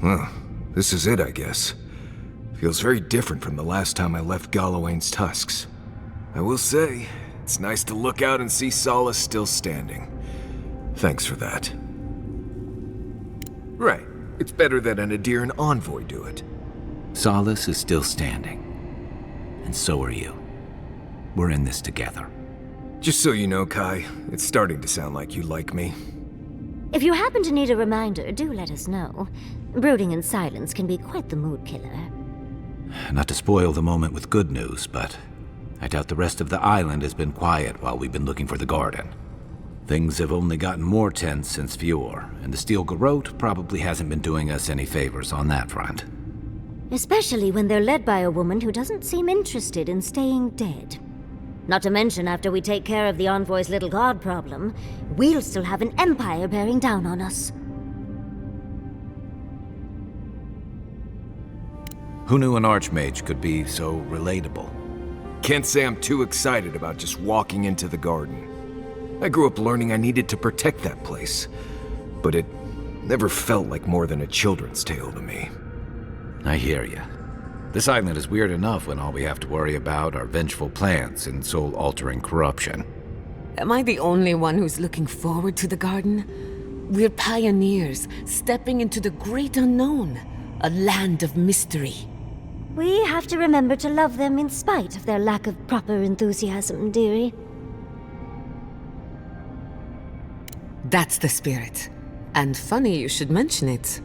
Well, this is it, I guess. Feels very different from the last time I left Galawain's tusks. I will say, it's nice to look out and see Solace still standing. Thanks for that. Right. It's better that an Aedyr and envoy do it. Solace is still standing. And so are you. We're in this together. Just so you know, Kai, it's starting to sound like you like me. If you happen to need a reminder, do let us know. Brooding in silence can be quite the mood killer. Not to spoil the moment with good news, but I doubt the rest of the island has been quiet while we've been looking for the garden. Things have only gotten more tense since Fjord, and the Steel Garrote probably hasn't been doing us any favors on that front. Especially when they're led by a woman who doesn't seem interested in staying dead. Not to mention, after we take care of the envoy's little god problem, we'll still have an empire bearing down on us. Who knew an archmage could be so relatable? Can't say I'm too excited about just walking into the garden. I grew up learning I needed to protect that place, but it never felt like more than a children's tale to me. I hear you. This island is weird enough when all we have to worry about are vengeful plans and soul-altering corruption. Am I the only one who's looking forward to the garden? We're pioneers, stepping into the great unknown, a land of mystery. We have to remember to love them in spite of their lack of proper enthusiasm, dearie. That's the spirit. And funny you should mention it.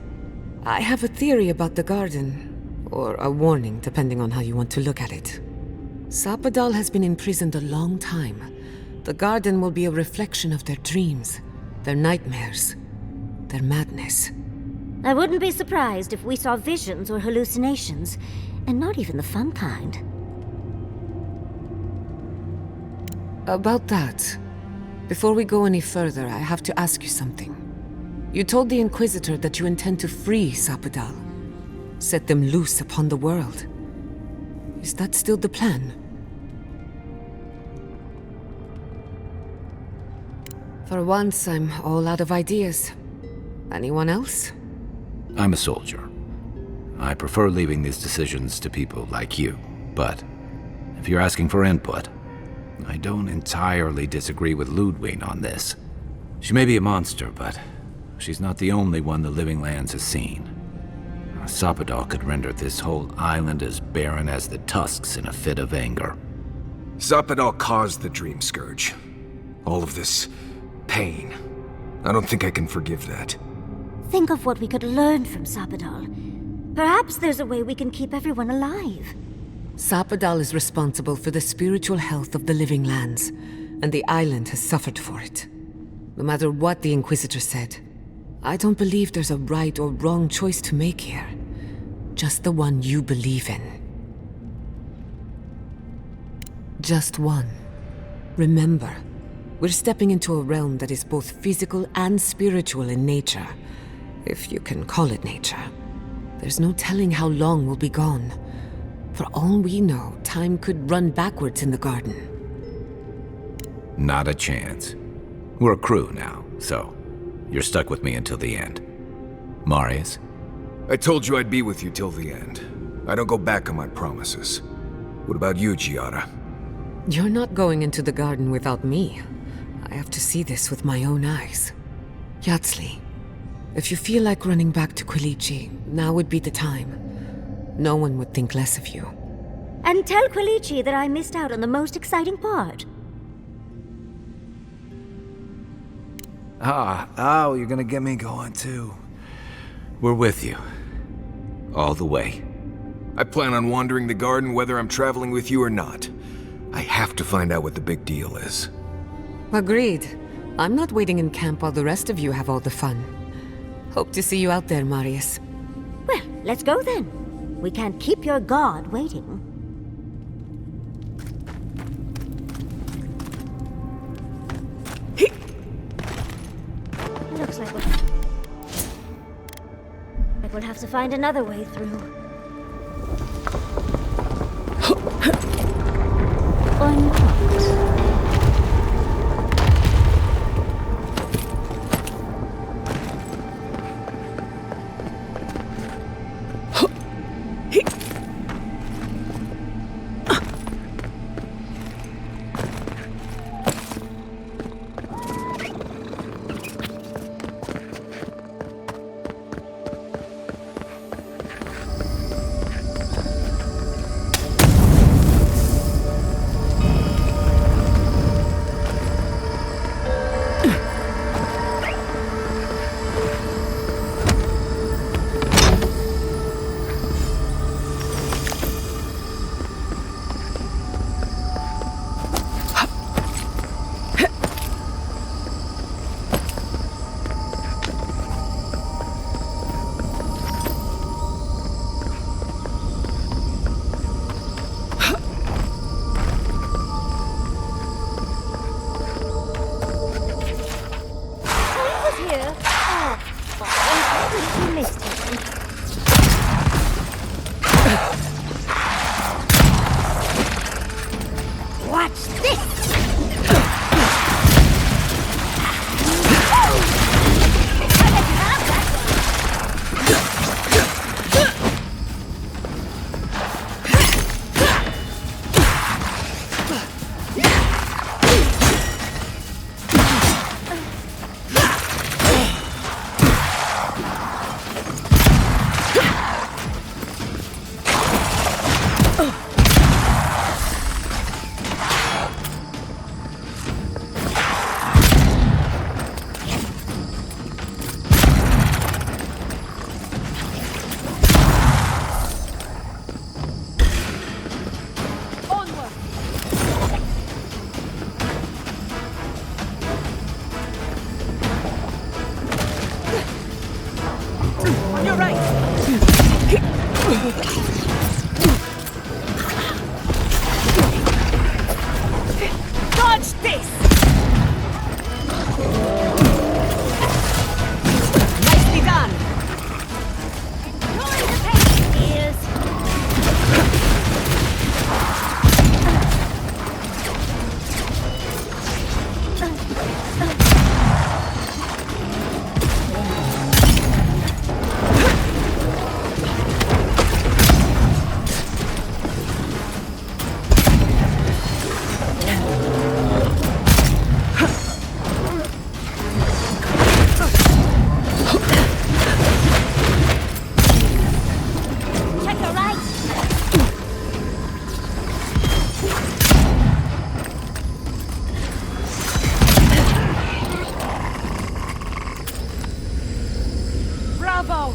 I have a theory about the garden. Or a warning, depending on how you want to look at it. Sapadol has been imprisoned a long time. The garden will be a reflection of their dreams, their nightmares, their madness. I wouldn't be surprised if we saw visions or hallucinations, and not even the fun kind. About that, before we go any further, I have to ask you something. You told the Inquisitor that you intend to free Sapadol. Set them loose upon the world. Is that still the plan? For once, I'm all out of ideas. Anyone else? I'm a soldier. I prefer leaving these decisions to people like you, but if you're asking for input, I don't entirely disagree with Ludwig on this. She may be a monster, but she's not the only one the Living Lands has seen. Sapadol could render this whole island as barren as the tusks in a fit of anger. Sapadol caused the Dream Scourge. All of this pain. I don't think I can forgive that. Think of what we could learn from Sapadol. Perhaps there's a way we can keep everyone alive. Sapadol is responsible for the spiritual health of the Living Lands, and the island has suffered for it. No matter what the Inquisitor said, I don't believe there's a right or wrong choice to make here. Just the one you believe in. Just one. Remember, we're stepping into a realm that is both physical and spiritual in nature. If you can call it nature. There's no telling how long we'll be gone. For all we know, time could run backwards in the garden. Not a chance. We're a crew now, so you're stuck with me until the end. Marius? I told you I'd be with you till the end. I don't go back on my promises. What about you, Giada? You're not going into the garden without me. I have to see this with my own eyes. Yatsli, if you feel like running back to Quilici, now would be the time. No one would think less of you. And tell Quilici that I missed out on the most exciting part. Oh, you're gonna get me going too. We're with you. All the way. I plan on wandering the garden whether I'm traveling with you or not. I have to find out what the big deal is. Agreed. I'm not waiting in camp while the rest of you have all the fun. Hope to see you out there, Marius. Well, let's go then. We can't keep your god waiting. Looks like we'll have to find another way through. Or not. You're right. Dodge this! Nicely done! Enjoy the pain, dears. Check your right. Bravo!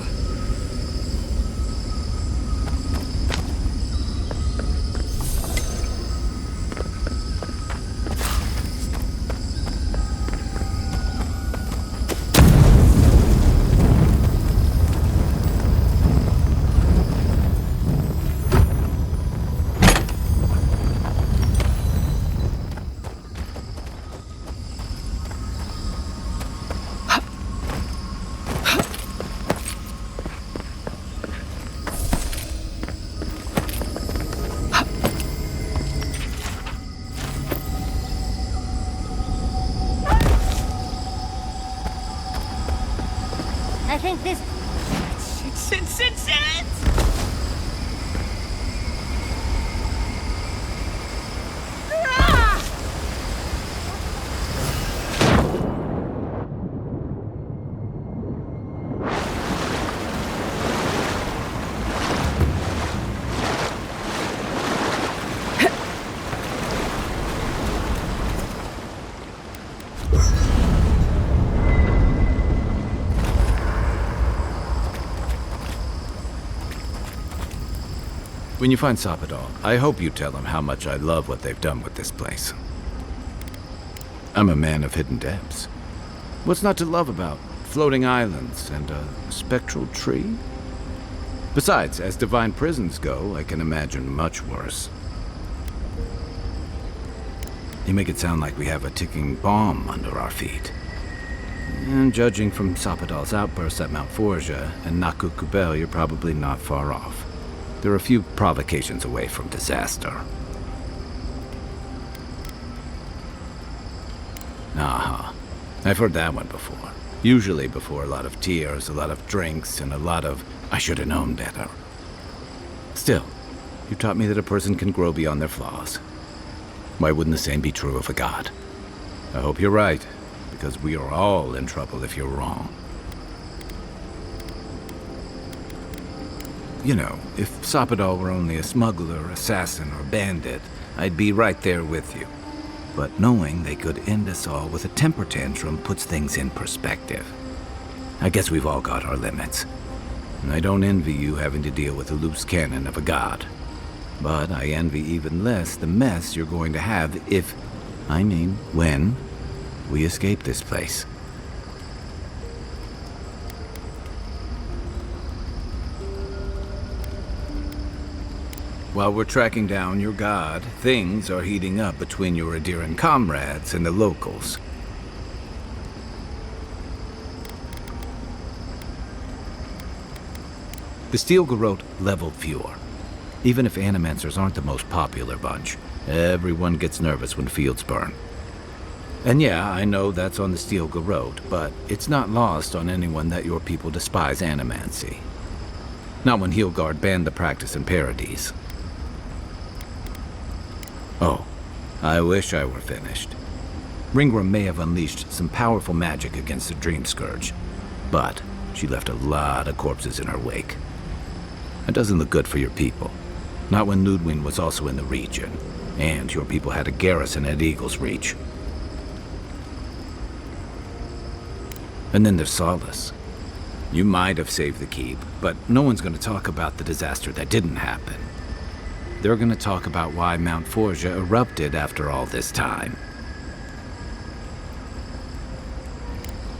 I think this... Shit! Ah! When you find Sapadol, I hope you tell him how much I love what they've done with this place. I'm a man of hidden depths. What's not to love about floating islands and a spectral tree? Besides, as divine prisons go, I can imagine much worse. You make it sound like we have a ticking bomb under our feet. And judging from Sapadol's outbursts at Mount Forja and Naku Kubel, you're probably not far off. There are a few provocations away from disaster. Aha. I've heard that one before. Usually before a lot of tears, a lot of drinks, and a lot of, I should have known better. Still, you taught me that a person can grow beyond their flaws. Why wouldn't the same be true of a god? I hope you're right, because we are all in trouble if you're wrong. You know, if Sapadol were only a smuggler, assassin, or bandit, I'd be right there with you. But knowing they could end us all with a temper tantrum puts things in perspective. I guess we've all got our limits. And I don't envy you having to deal with the loose cannon of a god. But I envy even less the mess you're going to have if, I mean, when, we escape this place. While we're tracking down your god, things are heating up between your Aedyr comrades and the locals. The Steel Garrote leveled fewer. Even if Animancers aren't the most popular bunch, everyone gets nervous when fields burn. And yeah, I know that's on the Steel Garrote, but it's not lost on anyone that your people despise Animancy. Not when Heelguard banned the practice in Paradise. Oh, I wish I were finished. Ringram may have unleashed some powerful magic against the Dream Scourge, but she left a lot of corpses in her wake. That doesn't look good for your people. Not when Ludwig was also in the region, and your people had a garrison at Eagle's Reach. And then there's Solace. You might have saved the keep, but no one's going to talk about the disaster that didn't happen. They're going to talk about why Mount Forja erupted after all this time.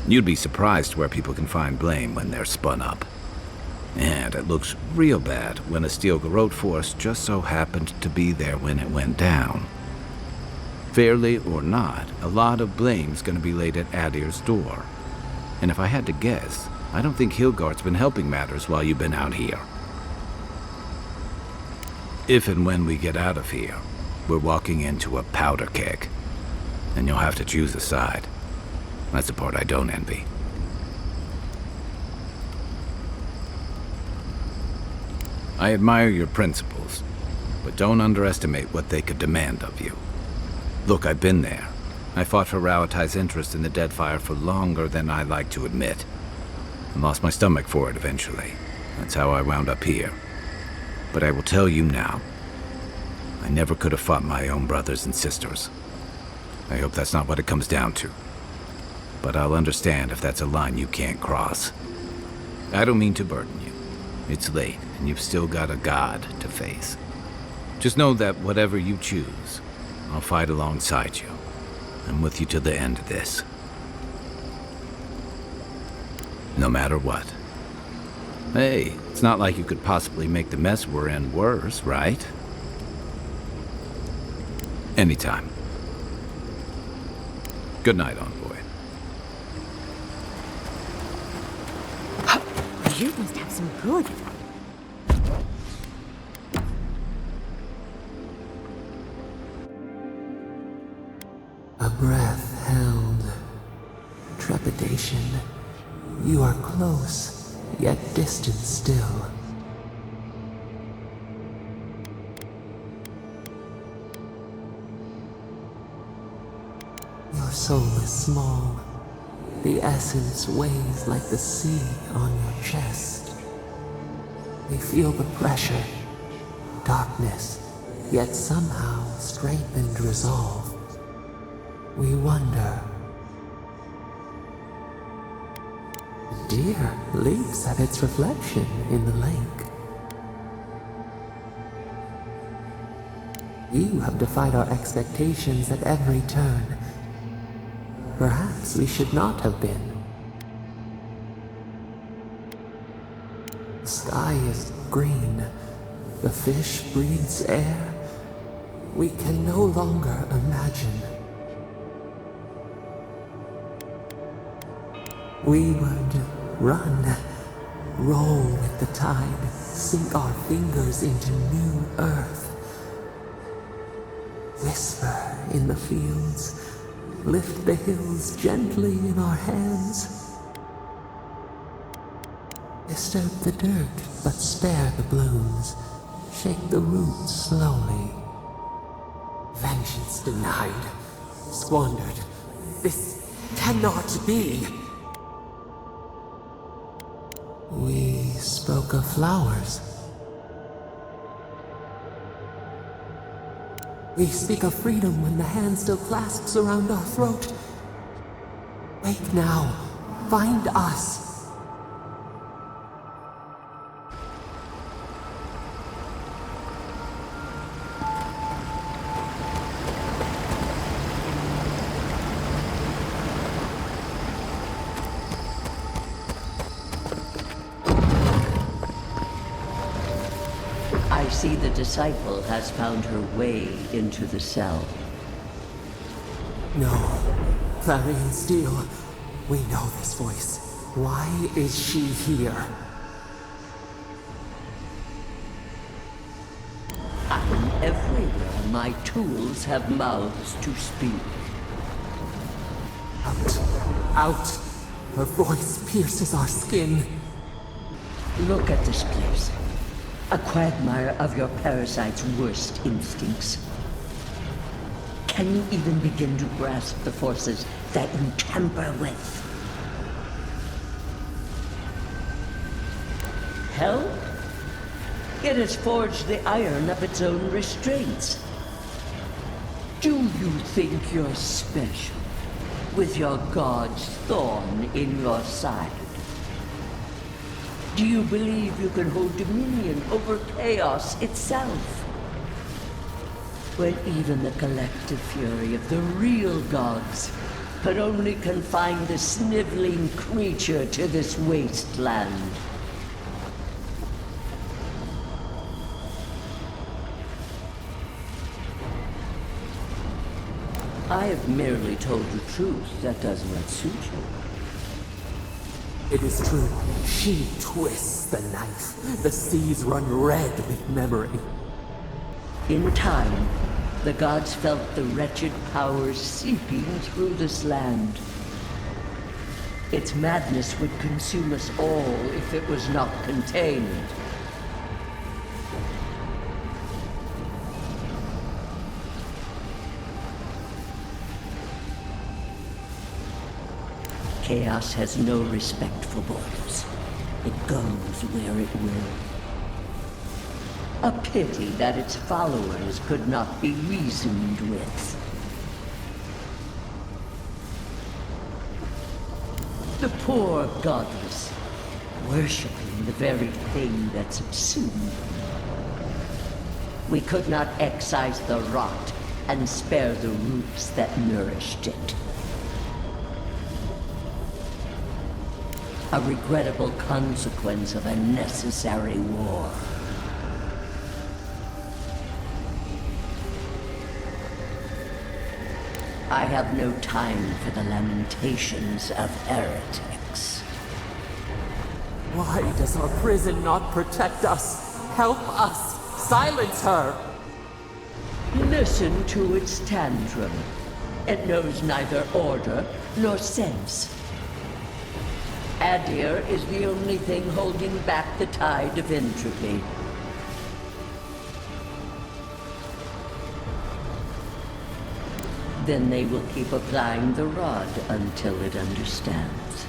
You'd be surprised where people can find blame when they're spun up. And it looks real bad when a steel garrote force just so happened to be there when it went down. Fairly or not, a lot of blame's gonna be laid at Aedyr's door. And if I had to guess, I don't think Hilgard's been helping matters while you've been out here. If and when we get out of here, we're walking into a powder keg. And you'll have to choose a side. That's the part I don't envy. I admire your principles, but don't underestimate what they could demand of you. Look, I've been there. I fought for Rauatai's interest in the Deadfire for longer than I like to admit. And lost my stomach for it eventually. That's how I wound up here. But I will tell you now, I never could have fought my own brothers and sisters. I hope that's not what it comes down to. But I'll understand if that's a line you can't cross. I don't mean to burden you. It's late, and you've still got a god to face. Just know that whatever you choose, I'll fight alongside you. I'm with you to the end of this. No matter what. Hey, it's not like you could possibly make the mess we're in worse, right? Anytime. Good night, envoy. You must have some good. A breath held. Trepidation. You are close, yet distant still. Your soul is small. The essence weighs like the sea on your chest. We feel the pressure, darkness, yet somehow strengthened resolve. We wonder. The deer leaps at its reflection in the lake. You have defied our expectations at every turn. Perhaps we should not have been. The sky is green. The fish breathes air. We can no longer imagine. We would run, roll with the tide, sink our fingers into new earth. Whisper in the fields, lift the hills gently in our hands. Disturb the dirt, but spare the blooms. Shake the roots slowly. Vengeance denied, squandered. This cannot be. We spoke of flowers. We speak of freedom when the hand still clasps around our throat. Wake now. Find us. I see the disciple has found her way into the cell. No. Clarion Steel. We know this voice. Why is she here? I'm everywhere. My tools have mouths to speak. Out. Out. Her voice pierces our skin. Look at this place. A quagmire of your parasite's worst instincts. Can you even begin to grasp the forces that you tamper with? Hell? It has forged the iron of its own restraints. Do you think you're special, with your god's thorn in your side? Do you believe you can hold dominion over chaos itself? When even the collective fury of the real gods could only confine the sniveling creature to this wasteland. I have merely told the truth. That does not suit you. It is true. She twists the knife. The seas run red with memory. In time, the gods felt the wretched powers seeping through this land. Its madness would consume us all if it was not contained. Chaos has no respect for borders. It goes where it will. A pity that its followers could not be reasoned with. The poor godless, worshipping the very thing that subsumed them. We could not excise the rot and spare the roots that nourished it. A regrettable consequence of a necessary war. I have no time for the lamentations of heretics. Why does our prison not protect us? Help us! Silence her! Listen to its tantrum. It knows neither order nor sense. Aedyr is the only thing holding back the tide of entropy. Then they will keep applying the rod until it understands.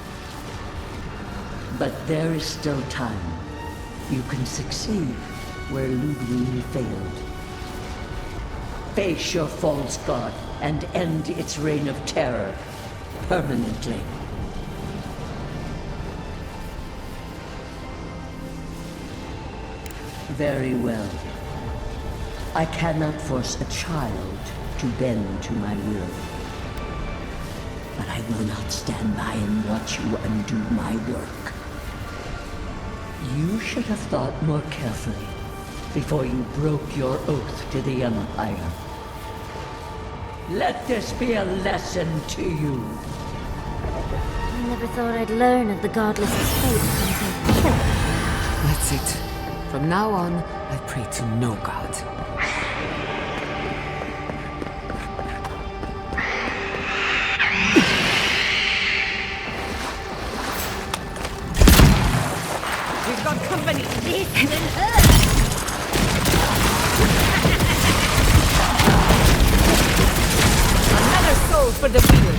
But there is still time. You can succeed where Ludwig failed. Face your false god and end its reign of terror permanently. Very well. I cannot force a child to bend to my will. But I will not stand by and watch you undo my work. You should have thought more carefully before you broke your oath to the Empire. Let this be a lesson to you. I never thought I'd learn of the godless's fate until killed. That's it. From now on, I pray to no god. We've got company. Another soul for the wheel!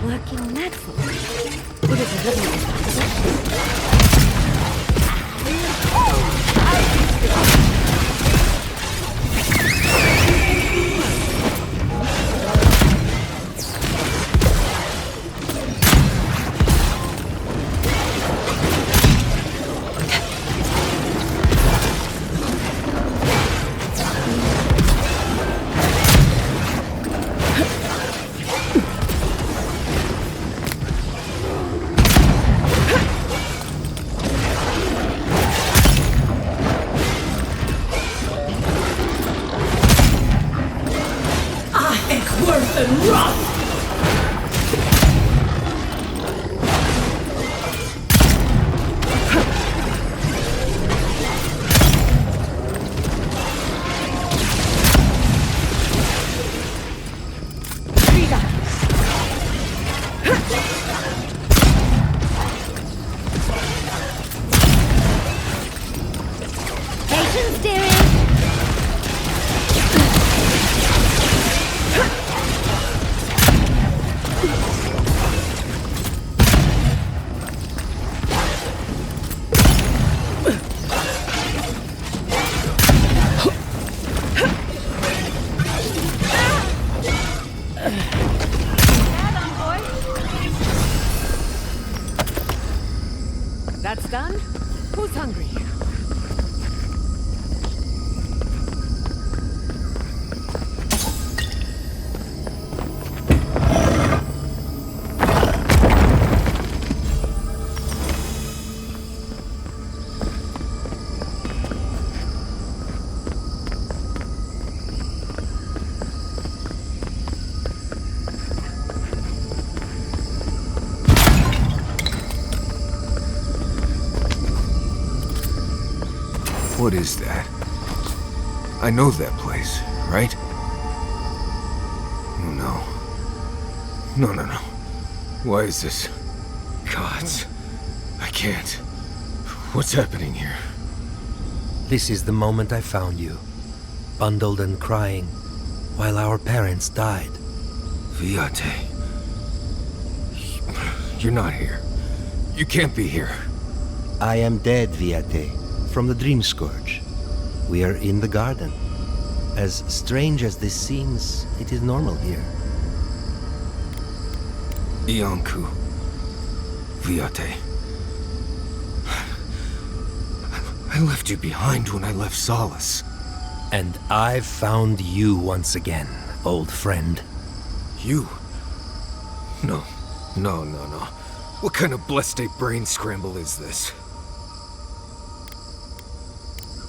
Working naturally. It is a living responsibility. That's done? Who's hungry? What is that? I know that place, right? Oh no. No. Why is this? Gods. I can't. What's happening here? This is the moment I found you, bundled and crying, while our parents died. Viate. You're not here. You can't be here. I am dead, Viate, from the Dream Scourge. We are in the garden. As strange as this seems, it is normal here. Iancu. Viate. I left you behind when I left Solace. And I've found you once again, old friend. You? No. What kind of blessed brain scramble is this?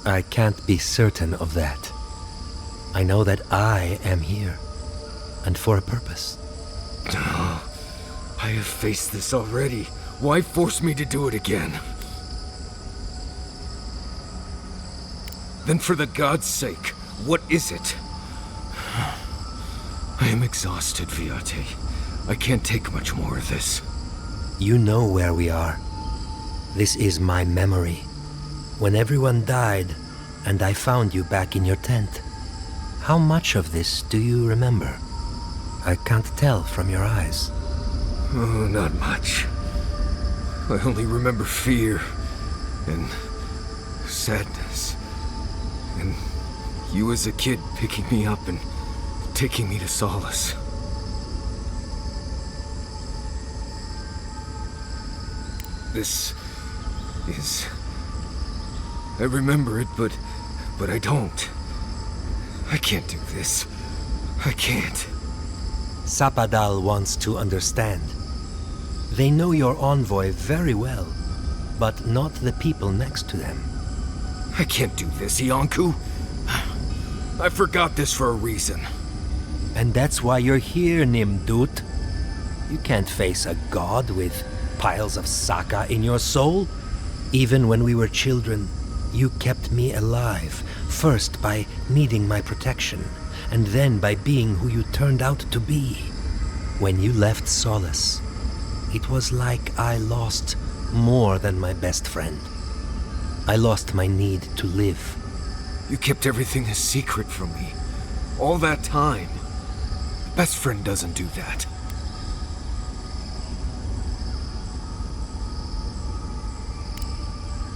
I can't be certain of that. I know that I am here, and for a purpose. I have faced this already. Why force me to do it again? Then for the god's sake, what is it? I am exhausted, Viate. I can't take much more of this. You know where we are. This is my memory. When everyone died, and I found you back in your tent. How much of this do you remember? I can't tell from your eyes. Oh, not much. I only remember fear, and sadness, and you as a kid picking me up and taking me to Solace. This is... I remember it, but I don't. I can't do this. I can't. Sapadol wants to understand. They know your envoy very well, but not the people next to them. I can't do this, Iancu. I forgot this for a reason. And that's why you're here, Nimdut. You can't face a god with piles of Saka in your soul. Even when we were children, You kept me alive, first by needing my protection, and then by being who you turned out to be. When you left Solace, it was like I lost more than my best friend. I lost my need to live. You kept everything a secret from me. All that time. Best friend doesn't do that.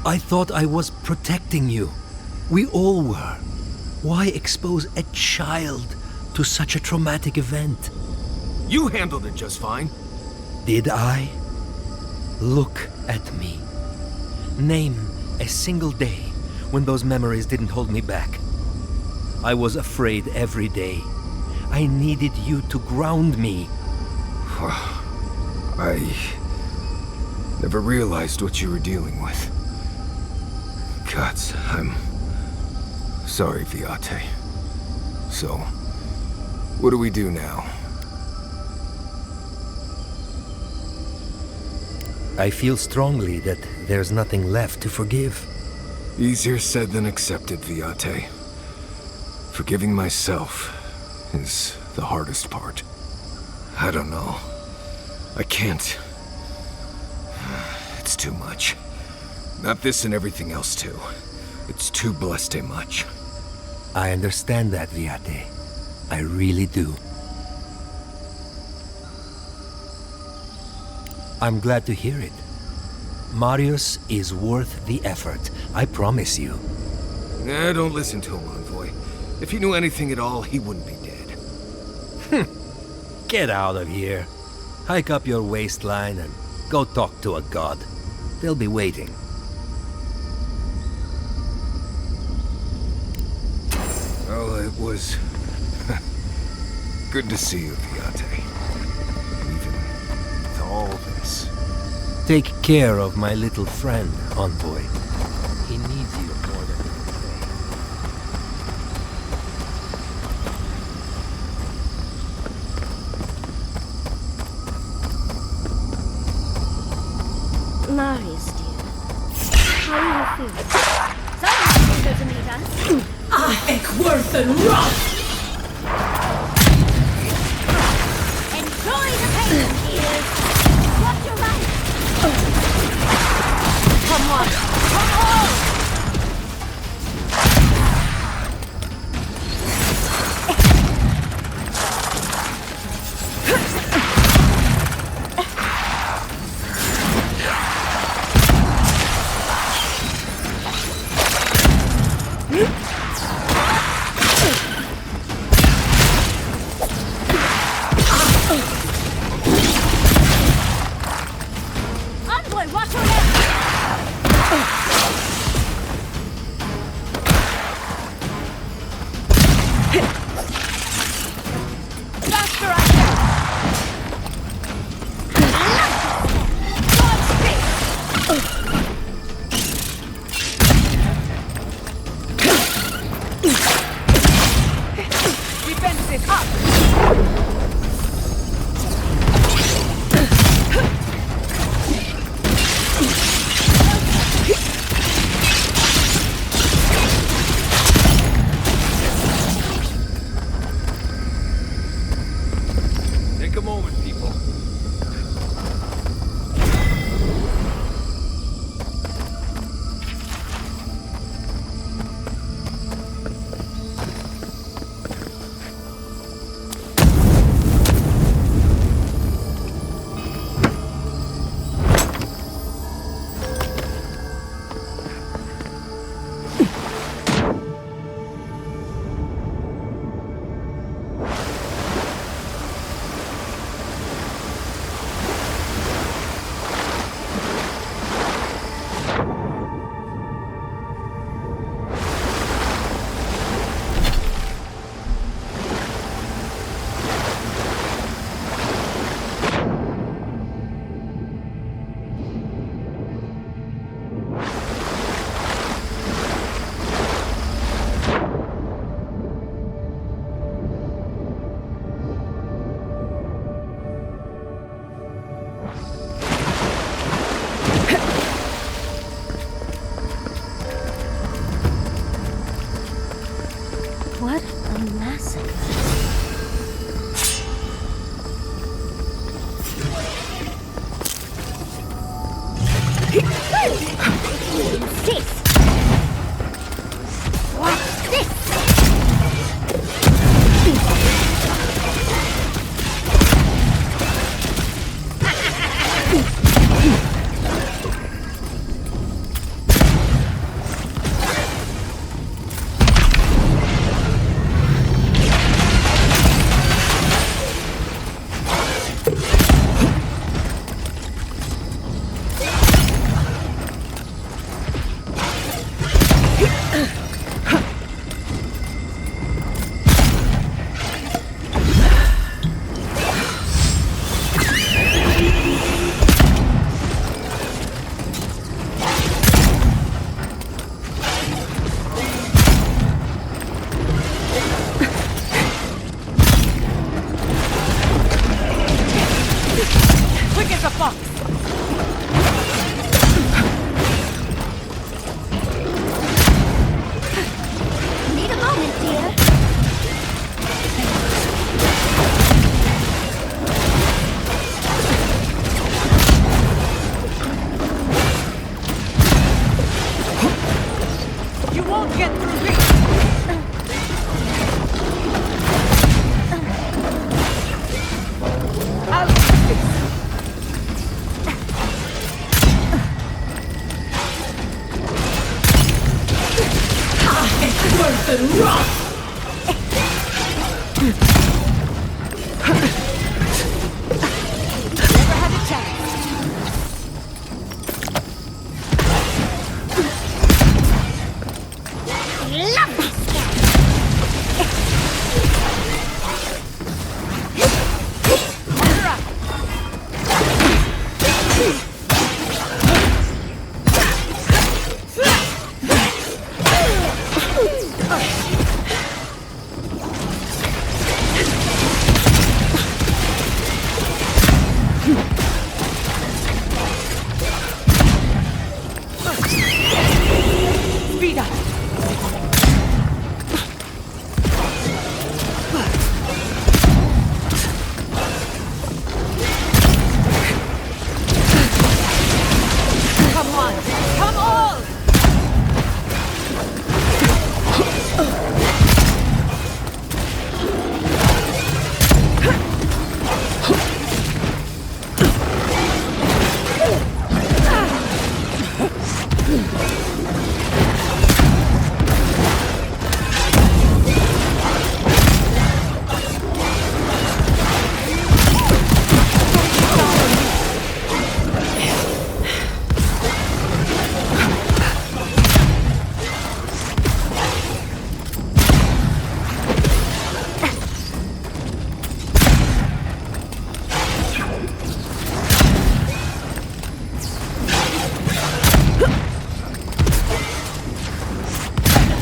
I thought I was protecting you. We all were. Why expose a child to such a traumatic event? You handled it just fine. Did I? Look at me. Name a single day when those memories didn't hold me back. I was afraid every day. I needed you to ground me. I never realized what you were dealing with. Gods, I'm sorry, Viate. So, what do we do now? I feel strongly that there's nothing left to forgive. Easier said than accepted, Viate. Forgiving myself is the hardest part. I don't know. I can't. It's too much. Not this and everything else too. It's too blessed much. I understand that, Viate. I really do. I'm glad to hear it. Marius is worth the effort, I promise you. Nah, don't listen to him, envoy. If he knew anything at all, he wouldn't be dead. Get out of here. Hike up your waistline and go talk to a god. They'll be waiting. Well, it was good to see you, Viate. Even with all this. Take care of my little friend, envoy. He needs you more than you can say. Marius, dear. How are you feeling? Someone's eager to meet us. Worth and rot! Enjoy the pain, dears. Watch your right. Come on. Come on! Envoy, watch your left! assassin. Insist. What's this? Need a moment, dear. You won't get through me! Love this guy. Speed up! Come on! Come on!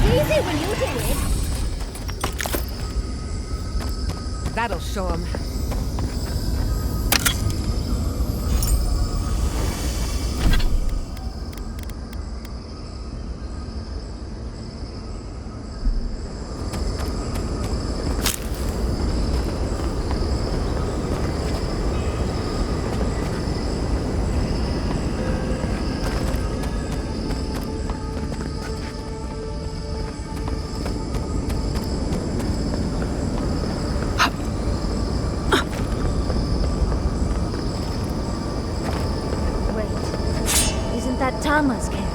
Easy when you did it. That'll show him. Wait, isn't that Tama's camp?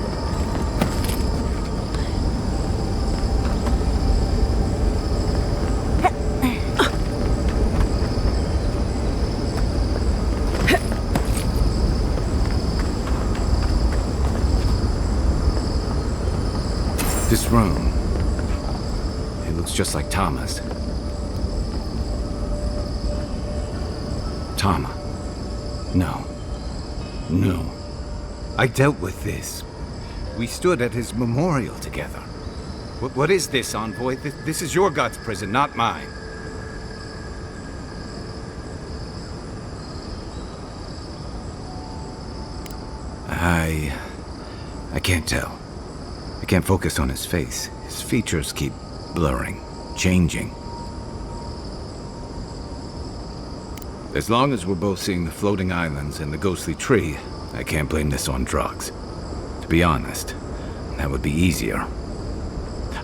This room, it looks just like Tama's. Tama. No. No. I dealt with this. We stood at his memorial together. What is this, envoy? This is your god's prison, not mine. I can't tell. I can't focus on his face. His features keep blurring, changing. As long as we're both seeing the floating islands and the ghostly tree, I can't blame this on drugs. To be honest, that would be easier.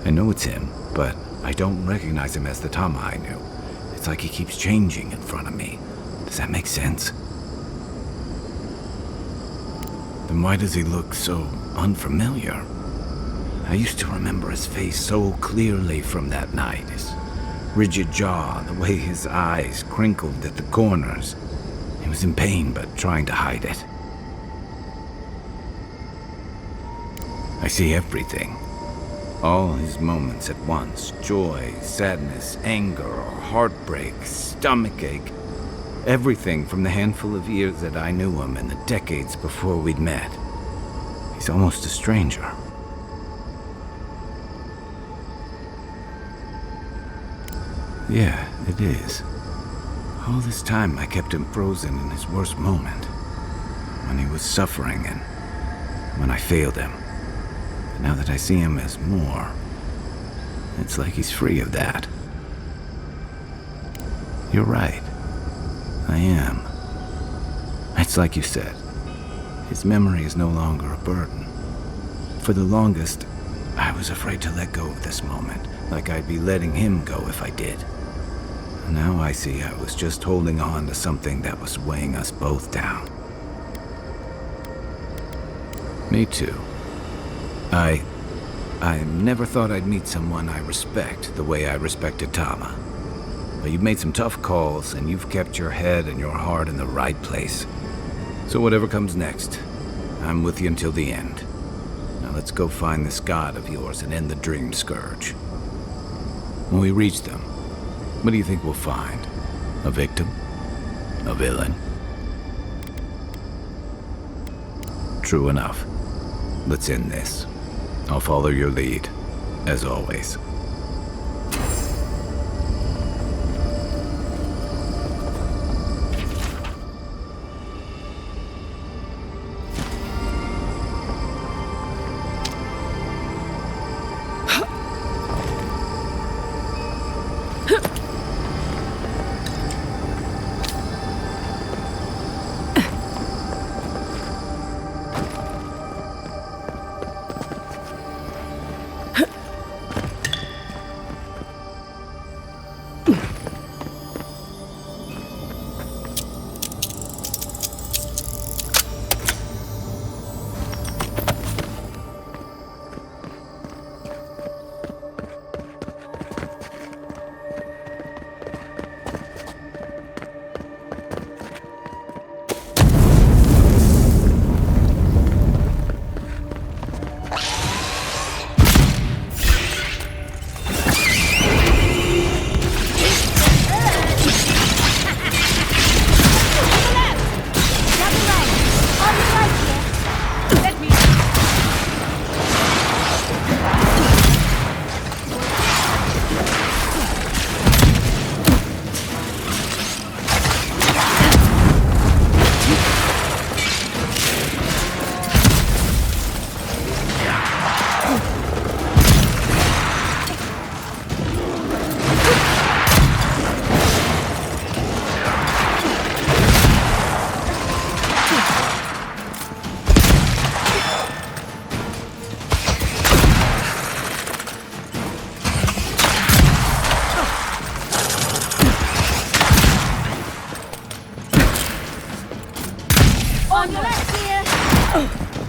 I know it's him, but I don't recognize him as the Tama I knew. It's like he keeps changing in front of me. Does that make sense? Then why does he look so unfamiliar? I used to remember his face so clearly from that night. His rigid jaw, the way his eyes crinkled at the corners. He was in pain, but trying to hide it. I see everything. All his moments at once. Joy, sadness, anger, heartbreak, stomachache. Everything from the handful of years that I knew him and the decades before we'd met. He's almost a stranger. Yeah, it is. All this time I kept him frozen in his worst moment. When he was suffering and when I failed him. But now that I see him as more, it's like he's free of that. You're right. I am. It's like you said. His memory is no longer a burden. For the longest, I was afraid to let go of this moment, like I'd be letting him go if I did. And now I see I was just holding on to something that was weighing us both down. Me too. I never thought I'd meet someone I respect the way I respected Tama. But you've made some tough calls, and you've kept your head and your heart in the right place. So whatever comes next, I'm with you until the end. Now let's go find this god of yours and end the Dream Scourge. When we reach them, what do you think we'll find? A victim? A villain? True enough. Let's end this. I'll follow your lead, as always. On your left here!